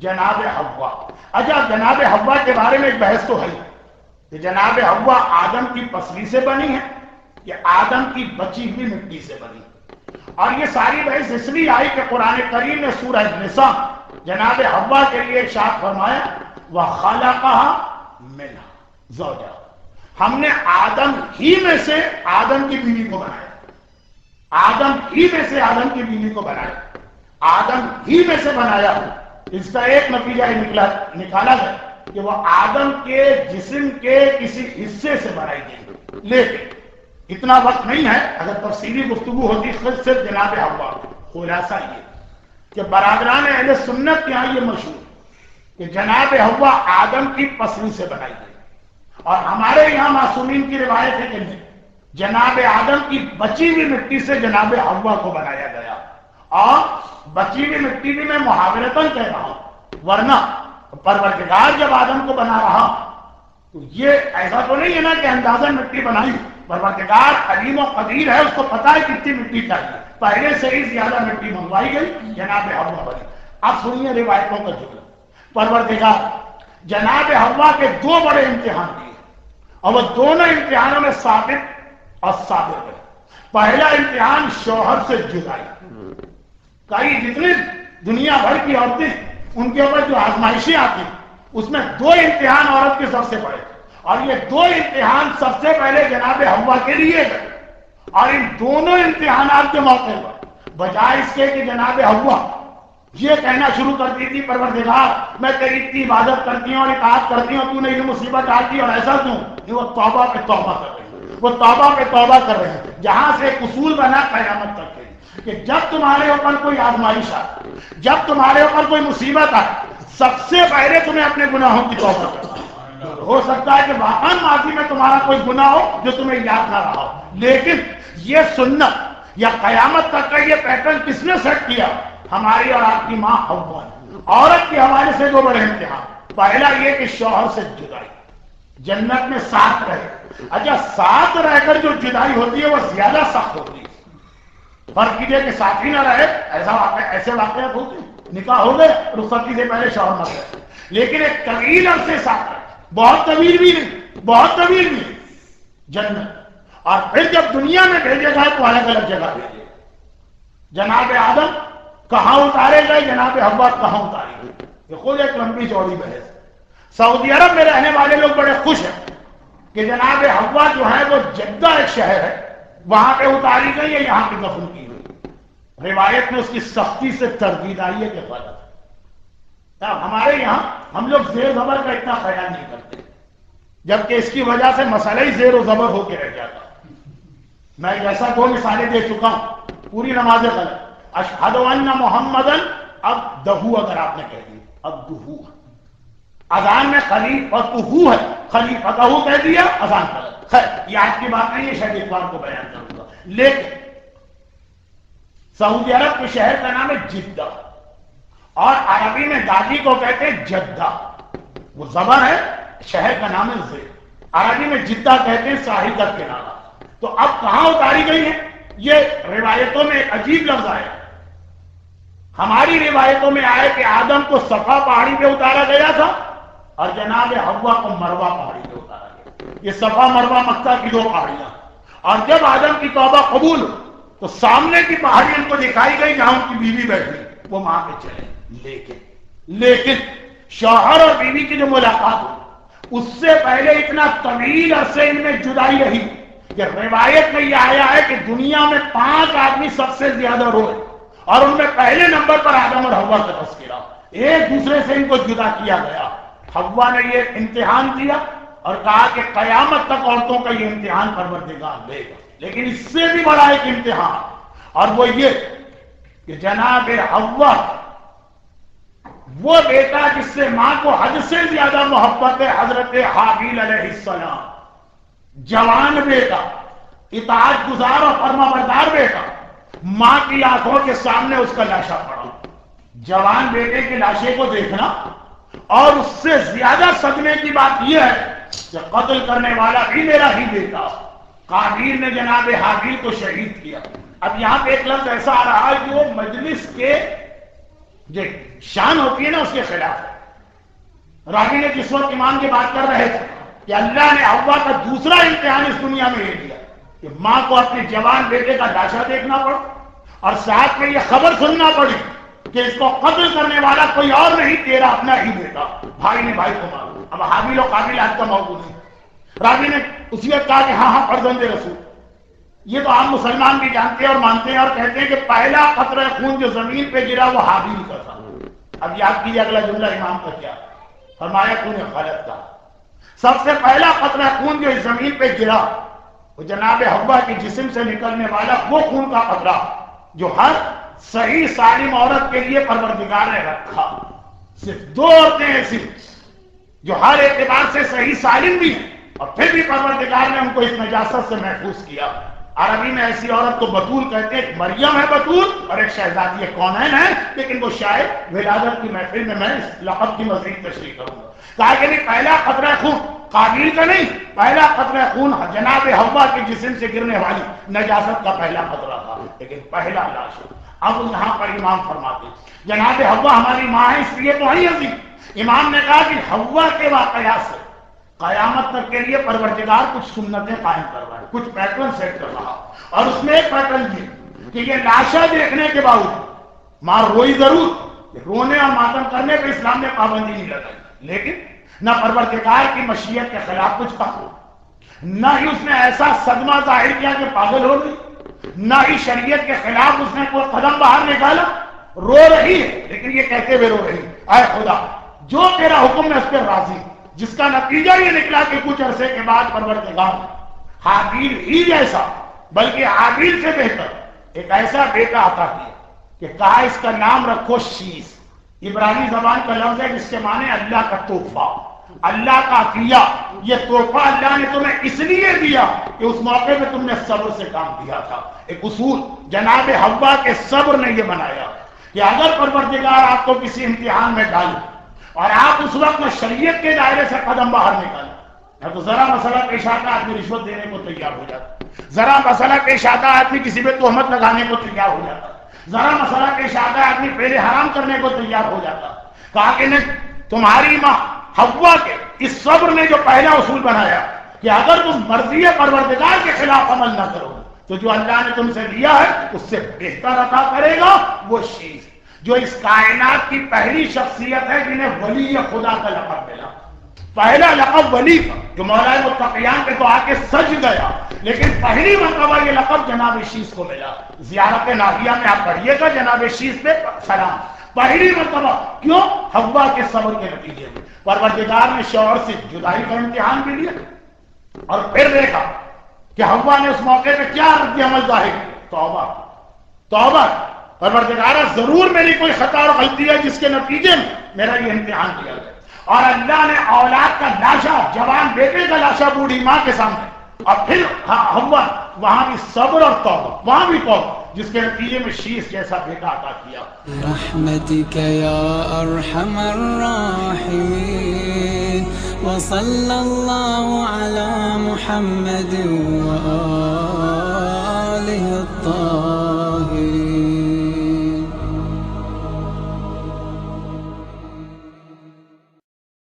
جناب حوا. اچھا جناب حوا کے بارے میں ایک بحث تو ہے کہ جناب حوا آدم کی پسلی سے بنی ہے یا آدم کی بچی ہوئی مٹی سے بنی. اور یہ ساری بحث اس لیے آئی کہ قرآن کریم نے سورہ نساء جناب حوا کے لیے ارشاد فرمایا وَخَلَقَهَا مِنْهَا زَوْجَهَا. ہم نے آدم ہی میں سے آدم کی بیوی کو بنایا. آدم ہی میں سے آدم کی بیوی کو بنایا. آدم ہی میں سے بنایا. اس کا ایک نتیجہ نکالا گیا کہ وہ آدم کے جسم کے کسی حصے سے بنائی گئی. لیکن اتنا وقت نہیں ہے، اگر تفصیلی گفتگو ہوتی صرف جناب حوا. خلاصہ یہ کہ برادران اہل سنت کے یہاں یہ مشہور کہ جناب حوا آدم کی پسلی سے بنائی گئی. اور ہمارے یہاں معصومین کی روایت ہے کہ نہیں، جناب آدم کی بچی ہوئی مٹی سے جناب حوا کو بنایا گیا. اور بچی ہوئی مٹی بھی میں محاورتاً کہہ رہا ہوں، ورنہ پروردگار جب آدم کو بنا رہا تو یہ ایسا تو نہیں ہے نا کہ اندازن مٹی بنائی. پروردگار علیم و قدیر ہے، اس کو پتا ہے کتنی مٹی چاہیے، پہلے سے ہی زیادہ مٹی منگوائی گئی، جناب حوا بنی. اب سنیے روایتوں کا جملہ. پروردگار جناب حوا کے دو بڑے امتحان دیے اور وہ دونوں امتحانوں میں ثابت اور صابر ہے. پہلا امتحان شوہر سے جدائی. کئی جتنی دنیا بھر کی عورتیں ان کے اوپر جو آزمائشیں آتی اس میں دو امتحان عورت کے سب سے بڑے، اور یہ دو امتحان سب سے پہلے جناب حوا کے لیے گئے. اور ان دونوں امتحانات کے موقع پر بجائے اس کے کہ جناب حوا یہ کہنا شروع کرتی تھی پروردگار میں تیری اتنی عبادت کرتی ہوں اور اطاعت کرتی ہوں، تو نے یہ مصیبت ڈالتی اور ایسا کیوں، وہ توبہ پہ توبہ کر رہے ہیں. وہ توبہ پہ توبہ کر رہے ہیں. جہاں سے ایک اصول بنا قیامت تک کہ جب تمہارے اوپر کوئی آزمائش آئے، جب تمہارے اوپر کوئی مصیبت آئے، سب سے پہلے تمہیں اپنے گناہوں کی توبہ کرنا. ہو سکتا ہے کہ واقعا ماضی میں تمہارا کوئی گناہ ہو جو تمہیں یاد نہ رہا ہو، لیکن یہ سنت یا قیامت تک کا یہ پیٹرن کس نے سیٹ کیا؟ ہماری اور آپ کی ماں حوا نے. عورت کے حوالے سے دو بڑے امتحان. پہلا یہ کہ شوہر سے جدائی. جنت میں ساتھ رہے. اچھا ساتھ رہ کر جو جدائی ہوتی ہے وہ زیادہ سخت ہوتی ہے. فرق کیجیے کہ ساتھ ہی نہ رہے، ایسے واقعات ہوتے ہیں، نکاح ہو گئے رخصتی سے پہلے شوہر نہ رہے، لیکن ایک طویل عرصے ساتھ رہے، بہت طویل بھی نہیں، بہت طویل بھی نہیں، جنت. اور پھر جب دنیا میں بھیجے گئے تو الگ الگ جگہ بھیجے. جناب آدم کہاں اتارے گئے، جناب حوا کہاں اتاری گئی، یہ خود ایک لمبی چوڑی بحث. سعودی عرب میں رہنے والے لوگ بڑے خوش ہیں کہ جناب حوا جو ہے وہ جدہ ایک شہر ہے، وہاں پہ اتاری گئی ہے، یہاں پہ دفن کی گئی. روایت میں اس کی سختی سے تردید آئی ہے کہ غلط ہے. ہمارے یہاں ہم لوگ زیر زبر کا اتنا خیال نہیں کرتے، جبکہ اس کی وجہ سے مسئلہ ہی زیر و زبر ہو کے رہ جاتا. میں ایسا دو مثالیں دے چکا ہوں، پوری نماز غلط. اشہد ان محمدن عبدہ اگر آپ نے کہہ دی عبدہ، اذان میں خلیفۃہ ہے، خلیفۃہ کہہ دیا، اذان غلط. خیر یہ آج کی بات نہیں ہے، شاید اتوار کو بیان کروں گا. لیکن سعودی عرب کے شہر کا نام ہے جدہ، اور عربی میں دادی کو کہتے ہیں جدہ. وہ زبر ہے، شہر کا نام ہے زید. عربی میں جدہ کہتے ہیں ساحل کا کنارہ. تو اب کہاں اتاری گئی ہے؟ یہ روایتوں میں ایک عجیب لفظ آیا. ہماری روایتوں میں آئے کہ آدم کو صفا پہاڑی پہ اتارا گیا تھا اور جناب حوا کو مروہ پہاڑی پہ اتارا گیا. یہ صفا مروہ مکہ کی دو پہاڑیاں. اور جب آدم کی توبہ قبول ہو تو سامنے کی پہاڑی ان کو دکھائی گئی جہاں ان کی بیوی بیٹھی، وہ وہاں پہ چلے. لیکن شوہر اور بیوی کی جو ملاقات ہوئی اس سے پہلے اتنا طویل عرصے ان میں جدائی رہی کہ روایت میں یہ آیا ہے کہ دنیا میں 5 آدمی سب سے زیادہ روئے، اور ان میں پہلے نمبر پر آدم اور حوا کا تذکرہ. ایک دوسرے سے ان کو جدا کیا گیا. حوا نے یہ امتحان دیا اور کہا کہ قیامت تک عورتوں کا یہ امتحان پروردگار لے گا. لیکن اس سے بھی بڑا ایک امتحان، اور وہ یہ کہ جناب حوا وہ بیٹا جس سے ماں کو حد سے زیادہ محبت ہے، حضرت حابیل علیہ السلام، جوان بیٹا، اطاعت گزار اور فرما بردار بیٹا، ماں کی آنکھوں کے سامنے اس کا لاشا پڑا. جوان بیٹے کی لاشے کو دیکھنا، اور اس سے زیادہ صدمے کی بات یہ ہے کہ قتل کرنے والا بھی میرا ہی بیٹا. قابیل نے جناب حابیل کو شہید کیا. اب یہاں پہ ایک لفظ ایسا آ رہا ہے کہ وہ مجلس کے جو شان ہوتی ہے نا اس کے خلاف ہے۔ راوی نے جس وقت ایمان کی بات کر رہے تھے کہ اللہ نے حوا کا دوسرا امتحان اس دنیا میں یہ دیا کہ ماں کو اپنے جوان بیٹے کا لاشا دیکھنا پڑا اور ساتھ میں یہ خبر سننا پڑی کہ اس کو قتل کرنے والا کوئی اور نہیں، تیرا اپنا ہی بیٹا، بھائی نے بھائی کو مارا۔ اب حابیل و قابیل آج کا موضوع نہیں۔ راوی نے اسی وقت کہا کہ ہاں ہاں فرزند رسول، یہ تو عام مسلمان بھی جانتے ہیں اور مانتے ہیں اور کہتے ہیں کہ پہلا قطرہ خون جو زمین پہ گرا وہ حابیل کا تھا۔ اب یاد کیجیے اگلا جملہ امام کا کیا فرمایا، خون خالد کا سب سے پہلا قطرہ خون جو اس زمین پہ گرا وہ جناب حوا کے جسم سے نکلنے والا وہ خون کا قطرہ جو ہر صحیح سالم عورت کے لیے پروردگار نے رکھا۔ صرف دو عورتیں ایسی جو ہر اعتبار سے صحیح سالم بھی ہیں اور پھر بھی پروردگار نے ان کو اس نجاست سے محفوظ کیا۔ عربی میں ایسی عورت کو بطول کہتے ہیں، ایک مریم ہے بطول اور ایک شہزادی کونین ہے، لیکن وہ شاید ولادت کی محفل میں اس لقب کی مزید تشریح کروں گا۔ کہا کہ نہیں، پہلا قطرہ خون قابیل کا نہیں، پہلا قطرہ خون جناب حوا کے جسم سے گرنے والی نجاست کا پہلا قطرہ تھا، لیکن پہلا لاش۔ اب یہاں پر امام فرماتے جناب حوا ہماری ماں ہے اس لیے تو ہی عظیم۔ امام نے کہا کہ حوا کے واقعات سے قیامت تک کے لیے پروردگار کچھ سنتیں قائم کر رہا ہے، کچھ پیٹرن سیٹ کر رہا، اور اس میں ایک پیٹرن یہ کہ یہ لاشا دیکھنے کے باوجود ماں روئی ضرور، رونے اور ماتم کرنے پہ اسلام نے پابندی نہیں لگائی، لیکن نہ پروردگار کی مشیت کے خلاف کچھ کہا، نہ ہی اس نے ایسا صدمہ ظاہر کیا کہ پاگل ہو گئی، نہ ہی شریعت کے خلاف اس نے کوئی قدم باہر نکالا۔ رو رہی ہے لیکن یہ کہتے ہوئے رو رہی، اے خدا جو تیرا حکم ہے اس پہ راضی، جس کا نتیجہ یہ نکلا کہ کچھ عرصے کے بعد پروردگار حابیل ہی جیسا بلکہ حابیل سے بہتر ایک ایسا بیٹا عطا کیا کہ کہا اس کا نام رکھو شیس۔ عبرانی زبان کا لفظ ہے جس کے معنی اللہ کا تحفہ، اللہ کا عطیہ۔ یہ تحفہ اللہ نے تمہیں اس لیے دیا کہ اس موقع میں تم نے صبر سے کام کیا تھا۔ ایک اصول جناب حوا کے صبر نے یہ بنایا کہ اگر پروردگار آپ کو کسی امتحان میں ڈالے اور آپ اس وقت میں شریعت کے دائرے سے قدم باہر نکالیں، تو ذرا مسئلہ پیش آتا آدمی رشوت دینے کو تیار ہو جاتا، ذرا مسئلہ پیش آتا آدمی کسی پہ تہمت لگانے کو تیار ہو جاتا، ذرا مسئلہ پیش آتا آدمی پہلے حرام کرنے کو تیار ہو جاتا۔ کہا کہ نہیں، تمہاری ماں حوا کے اس صبر نے جو پہلا اصول بنایا کہ اگر تم مرضی پروردگار کے خلاف عمل نہ کرو تو جو اللہ نے تم سے لیا ہے اس سے بہتر عطا کرے گا۔ وہ شیز جو اس کائنات کی پہلی شخصیت ہے جنہیں ولی خدا کا لقب ملا، پہلا لقب ولی کا، جو مولا متقیان پہ تو آ کے سج گیا، لیکن پہلی مرتبہ یہ لقب جناب شیس کو ملا۔ زیارت ناحیہ میں آپ پڑھیے گا جناب شیس پہ سلام، پہلی مرتبہ۔ کیوں؟ حوا کے صبر کے نتیجے میں پروردگار نے شوہر سے جدائی کا امتحان بھی لیا اور پھر دیکھا کہ حوا نے اس موقع پہ کیا رد عمل ظاہر کیا، توبہ توبہ، پروردگارہ ضرور میری کوئی خطا اور غلطی ہے جس کے نتیجے میں میرا یہ امتحان کیا گیا۔ اور اللہ نے اولاد کا لاشا، جوان بیٹے کا لاشا بوڑھی ماں کے سامنے، اور پھر حوا وہاں بھی صبر اور توبہ، وہاں بھی توبہ، جس کے نتیجے میں شیس جیسا بیٹا عطا کیا۔ برحمتک یا ارحم الراحمین وصلی اللہ علی محمد وآلہ الطاہرین۔